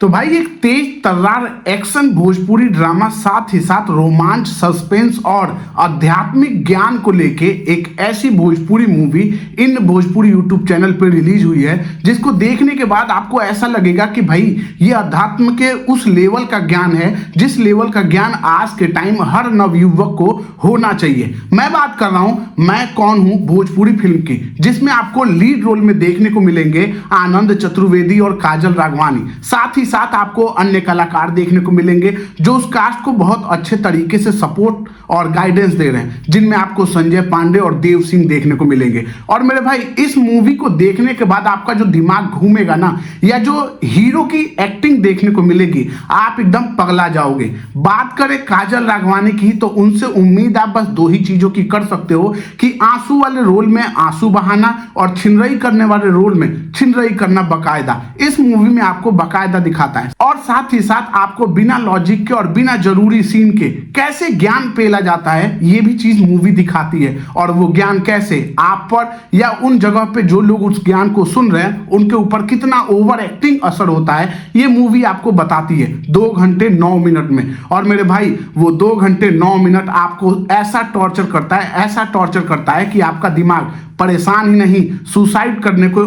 तो भाई एक तेज तर्रार एक्शन भोजपुरी ड्रामा, साथ ही साथ रोमांच, सस्पेंस और आध्यात्मिक ज्ञान को लेके एक ऐसी भोजपुरी मूवी इन भोजपुरी यूट्यूब चैनल पे रिलीज हुई है जिसको देखने के बाद आपको ऐसा लगेगा कि भाई ये अध्यात्म के उस लेवल का ज्ञान है जिस लेवल का ज्ञान आज के टाइम हर नवयुवक को होना चाहिए। मैं बात कर रहा हूं मैं कौन हूं भोजपुरी फिल्म की, जिसमें आपको लीड रोल में देखने को मिलेंगे आनंद चतुर्वेदी और काजल राघवानी। साथ ही साथ आपको अन्य कलाकार देखने को मिलेंगे जो उस कास्ट को बहुत अच्छे तरीके से सपोर्ट और गाइडेंस दे रहे हैं, जिनमें आपको संजय पांडे और देव सिंह देखने को मिलेंगे। और मेरे भाई इस मूवी को देखने के बाद आपका जो दिमाग घूमेगा ना, या जो हीरो की एक्टिंग देखने को मिलेगी, आप एकदम पगला जाओगे। बात करें काजल राघवानी की तो उनसे उम्मीद आप बस दो ही चीजों की कर सकते हो कि आंसू वाले रोल में आंसू बहाना और छिनरई करने वाले रोल में छिनरई करना बकायदा इस मूवी में आपको बकायदा दिखाता है। और साथ ही साथ आपको बिना लॉजिक के और बिना जरूरी सीन के कैसे ज्ञान पेला जाता है ये भी चीज मूवी दिखाती है। और वो ज्ञान कैसे आप पर या उन जगह पे जो लोग उस ज्ञान को सुन रहे हैं उनके ऊपर कितना ओवर एक्टिंग असर होता है ये मूवी आपको बताती है 2 घंटे 9 मिनट में। और मेरे भाई वो 2 घंटे 9 मिनट आपको ऐसा टॉर्चर करता है कि आपका दिमाग परेशान ही नहीं सुसाइड करने को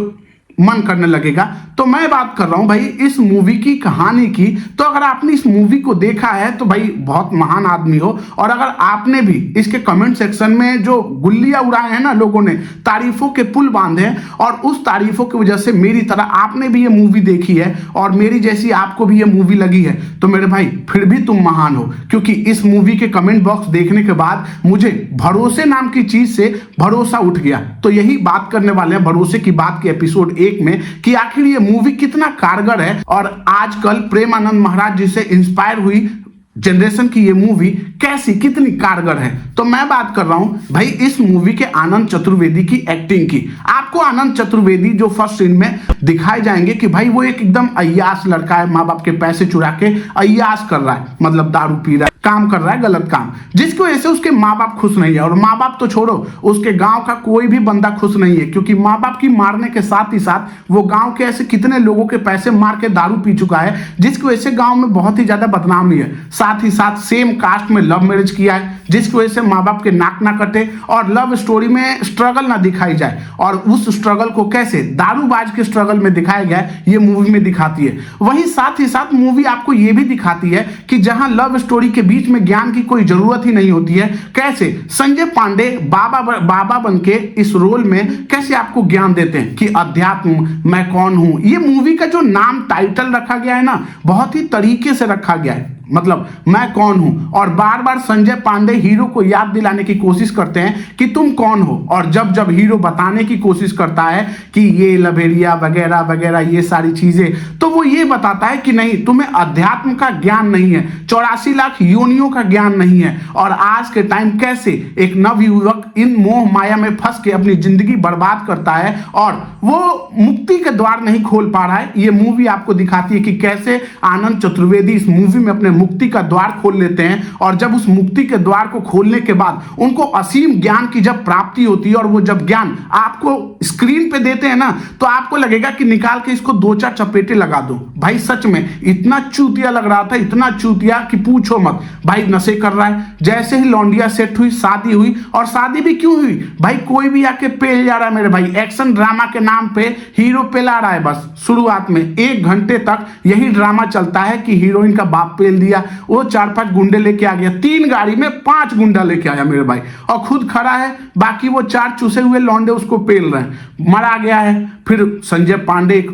मन करने लगेगा। तो मैं बात कर रहा हूं भाई इस मूवी की कहानी की। तो अगर आपने इस मूवी को देखा है तो भाई बहुत महान आदमी हो, और अगर आपने भी इसके कमेंट सेक्शन में जो गुल्लियां उड़ाए हैं ना लोगों ने, तारीफों के पुल बांधे हैं, और उस तारीफों की वजह से मेरी तरह आपने भी ये मूवी देखी है और मेरी जैसी आपको भी ये मूवी लगी है, तो मेरे भाई फिर भी तुम महान हो। क्योंकि इस मूवी के कमेंट बॉक्स देखने के बाद मुझे भरोसे नाम की चीज से भरोसा उठ गया। तो यही बात करने वाले हैं भरोसे की बात के एपिसोड 1 में कि आखिर ये मूवी कितना कारगर है, और आजकल प्रेमानंद महाराज जी से इंस्पायर हुई जनरेशन की ये मूवी कैसी कितनी कारगर है। तो मैं बात कर रहा हूं भाई इस मूवी के आनंद चतुर्वेदी की एक्टिंग की। आपको आनंद चतुर्वेदी जो फर्स्ट सीन में दिखाए जाएंगे कि भाई वो एक एकदम अय्यास लड़का है, माँ बाप के पैसे चुरा के अय्यास कर रहा है, मतलब दारू पी रहा है, काम कर रहा है गलत काम, जिसकी वजह से उसके माँ बाप खुश नहीं है। और माँ बाप तो छोड़ो, उसके गांव का कोई भी बंदा खुश नहीं है, क्योंकि माँ बाप की मारने के साथ ही साथ वो गांव के ऐसे कितने लोगों के पैसे मार के दारू पी चुका है, जिसकी वजह से गांव में बहुत ही ज्यादा बदनामी है। साथ ही साथ सेम कास्ट में लव मैरिज किया है, जिसकी वजह से माँ बाप के नाक ना कटे और लव स्टोरी में स्ट्रगल ना दिखाई जाए, और उस स्ट्रगल को कैसे दारूबाज के स्ट्रगल में दिखाया गया है ये मूवी में दिखाती है। वहीं साथ ही साथ मूवी आपको ये भी दिखाती है कि जहां लव स्टोरी के बीच में ज्ञान की कोई जरूरत ही नहीं होती है, कैसे संजय पांडे बाबा बनके इस रोल में कैसे आपको ज्ञान देते हैं कि अध्यात्म मैं कौन हूं। ये मूवी का जो नाम टाइटल रखा गया है ना, बहुत ही तरीके से रखा गया है, मतलब मैं कौन हूं, और बार बार संजय पांडे हीरो को याद दिलाने की कोशिश करते हैं कि तुम कौन हो। और जब जब हीरो बताने की कोशिश करता है कि ये लभेरिया वगैरह वगैरह ये सारी चीजें, तो वो ये बताता है कि नहीं, तुम्हें अध्यात्म का ज्ञान नहीं है, 84 लाख योनियों का ज्ञान नहीं है, और आज के टाइम कैसे एक नवयुवक इन मोह माया में फंस के अपनी जिंदगी बर्बाद करता है और वो मुक्ति के द्वार नहीं खोल पा रहा है। ये मूवी आपको दिखाती है कि कैसे आनंद चतुर्वेदी इस मूवी में अपने मुक्ति का द्वार खोल लेते हैं, और जब उस मुक्ति के द्वार को खोलने के बाद उनको असीम ज्ञान की जब प्राप्ति होती है, और वो जब ज्ञान आपको स्क्रीन पे देते हैं ना, तो आपको लगेगा कि निकाल के इसको 2-4 चपेटे लगा दो। भाई सच में इतना चूतिया लग रहा था, इतना चूतिया कि पूछो मत। भाई नशे कर रहा है, जैसे ही लौंडिया सेट हुई शादी हुई, और शादी भी क्यों हुई भाई, कोई भी आके पेल जा रहा है मेरे भाई, एक्शन ड्रामा के नाम पे हीरो पेला रहा है। बस शुरुआत में 1 घंटे तक यही ड्रामा चलता है कि हीरोइन का बाप पेल दिया, वो 4-5 गुंडे लेके आ गया, 3 गाड़ी में 5 गुंडा लेके आया मेरे भाई, और खुद खड़ा है, बाकी वो 4 चूसे हुए लौंडे उसको पेल रहे हैं, मरा गया है। फिर संजय पांडे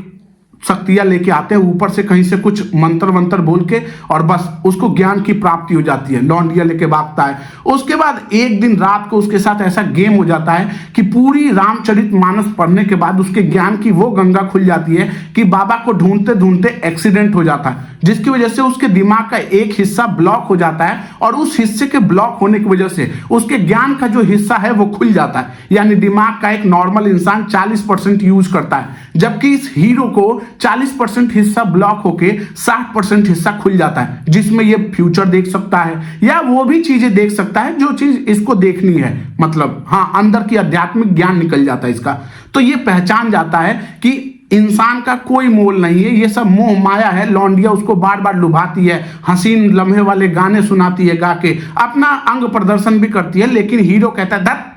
शक्तियां लेके आते हैं ऊपर से कहीं से कुछ मंत्र वंत्र बोल के, और बस उसको ज्ञान की प्राप्ति हो जाती है, लौंडिया लेके भागता है। उसके बाद एक दिन रात को उसके साथ ऐसा गेम हो जाता है कि पूरी रामचरितमानस पढ़ने के बाद उसके ज्ञान की वो गंगा खुल जाती है कि बाबा को ढूंढते ढूंढते एक्सीडेंट हो जाता है, जिसकी वजह से उसके दिमाग का एक हिस्सा ब्लॉक हो जाता है, और उस हिस्से के ब्लॉक होने की वजह से उसके ज्ञान का जो हिस्सा है वो खुल जाता है। यानी दिमाग का एक नॉर्मल इंसान 40% यूज करता है, जबकि इस हीरो को 40% हिस्सा ब्लॉक होके 60% हिस्सा खुल जाता है, जिसमें ये फ्यूचर देख सकता है या वो भी चीजें देख सकता है जो चीज इसको देखनी है, मतलब हाँ अंदर की आध्यात्मिक ज्ञान निकल जाता है इसका। तो ये पहचान जाता है कि इंसान का कोई मोल नहीं है, ये सब मोह माया है। लौंडिया उसको बार बार लुभाती है, हसीन लम्हे वाले गाने सुनाती है, गा के अपना अंग प्रदर्शन भी करती है, लेकिन हीरो कहता है दत्त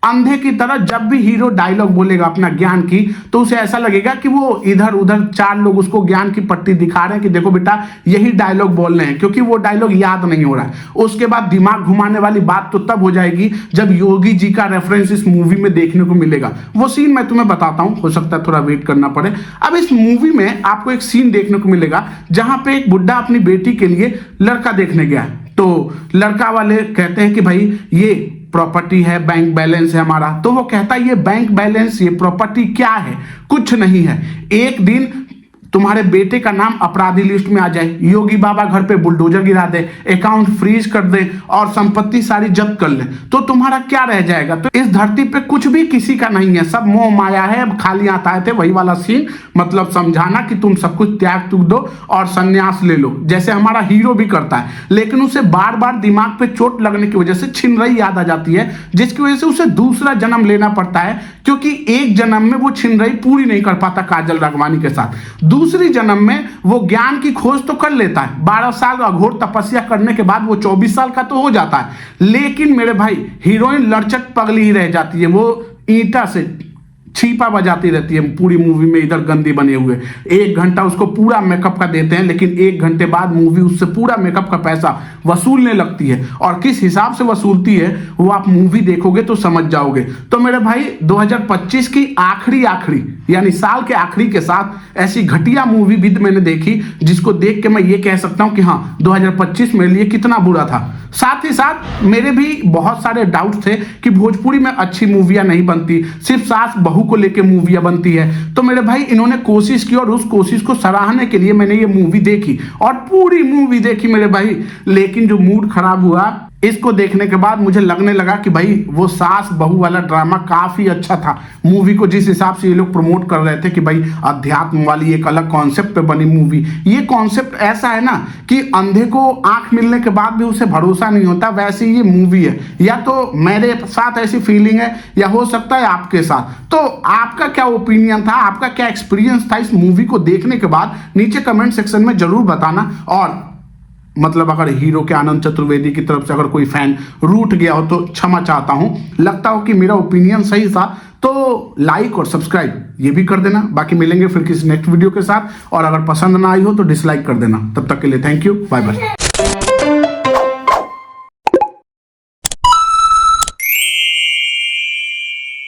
अंधे की तरह। जब भी हीरो डायलॉग बोलेगा अपना ज्ञान की, तो उसे ऐसा लगेगा कि वो इधर उधर चार लोग उसको ज्ञान की पट्टी दिखा रहे हैं कि देखो बेटा यही डायलॉग बोल रहे हैं, क्योंकि वो डायलॉग याद नहीं हो रहा है। उसके बाद दिमाग घुमाने वाली बात तो तब हो जाएगी जब योगी जी का रेफरेंस इस मूवी में देखने को मिलेगा। वो सीन मैं तुम्हें बताता हूं, हो सकता है थोड़ा वेट करना पड़े। अब इस मूवी में आपको एक सीन देखने को मिलेगा जहां पे एक बुड्ढा अपनी बेटी के लिए लड़का देखने गया, तो लड़का वाले कहते हैं कि भाई ये प्रॉपर्टी है, बैंक बैलेंस है हमारा। तो वो कहता है ये बैंक बैलेंस ये प्रॉपर्टी क्या है, कुछ नहीं है। एक दिन तुम्हारे बेटे का नाम अपराधी लिस्ट में आ जाए, योगी बाबा घर पे बुलडोजर गिरा दे, अकाउंट फ्रीज कर दे और संपत्ति सारी जब्त कर ले, तो तुम्हारा क्या रह जाएगा? तो इस धरती पे कुछ भी किसी का नहीं है, सब मोह माया है। अब खाली हाथ आए थे, वही वाला सीन, मतलब समझाना कि तुम सब कुछ त्याग तुक दो और संन्यास ले लो, जैसे हमारा हीरो भी करता है। लेकिन उसे बार बार दिमाग पे चोट लगने की वजह से छिनरई याद आ जाती है, जिसकी वजह से उसे दूसरा जन्म लेना पड़ता है, क्योंकि एक जन्म में वो छिनरई पूरी नहीं कर पाता काजल राघवानी के साथ। दूसरी जन्म में वो ज्ञान की खोज तो कर लेता है, 12 साल अघोर तपस्या करने के बाद वो 24 साल का तो हो जाता है। लेकिन मेरे भाई हीरोइन लड़चट पगली ही रह जाती है, वो ईंटा से छीपा बजाती रहती है पूरी मूवी में, इधर गंदी बने हुए। 1 घंटा उसको पूरा मेकअप का देते हैं, लेकिन 1 घंटे बाद मूवी उससे पूरा मेकअप का पैसा वसूलने लगती है, और किस हिसाब से वसूलती है वो आप मूवी देखोगे तो समझ जाओगे। तो मेरे भाई 2025 की आखिरी यानी साल के आखिरी के साथ ऐसी घटिया मूवी भी मैंने देखी, जिसको देख के मैं ये कह सकता हूं कि हाँ 2025 मेरे लिए कितना बुरा था। साथ ही साथ मेरे भी बहुत सारे डाउट थे कि भोजपुरी में अच्छी मूवियां नहीं बनती, सिर्फ सास बहू को लेके मूवियां बनती है। तो मेरे भाई इन्होंने कोशिश की और उस कोशिश को सराहने के लिए मैंने ये मूवी देखी और पूरी मूवी देखी मेरे भाई। लेकिन जो मूड खराब हुआ इसको देखने के बाद, मुझे लगने लगा कि भाई वो सास बहू वाला ड्रामा काफी अच्छा था। मूवी को जिस हिसाब से ये लोग प्रमोट कर रहे थे कि भाई अध्यात्म वाली एक अलग कॉन्सेप्ट पे बनी मूवी, ये कॉन्सेप्ट ऐसा है ना कि अंधे को आंख मिलने के बाद भी उसे भरोसा नहीं होता, वैसे ये मूवी है। या तो मेरे साथ ऐसी फीलिंग है या हो सकता है आपके साथ। तो आपका क्या ओपिनियन था, आपका क्या एक्सपीरियंस था इस मूवी को देखने के बाद, नीचे कमेंट सेक्शन में जरूर बताना। और मतलब अगर हीरो के आनंद चतुर्वेदी की तरफ से अगर कोई फैन रूठ गया हो तो क्षमा चाहता हूं, लगता हो कि मेरा ओपिनियन सही था तो लाइक और सब्सक्राइब ये भी कर देना। बाकी मिलेंगे फिर किसी नेक्स्ट वीडियो के साथ, और अगर पसंद ना आई हो तो डिसलाइक कर देना। तब तक के लिए थैंक यू, बाय बाय।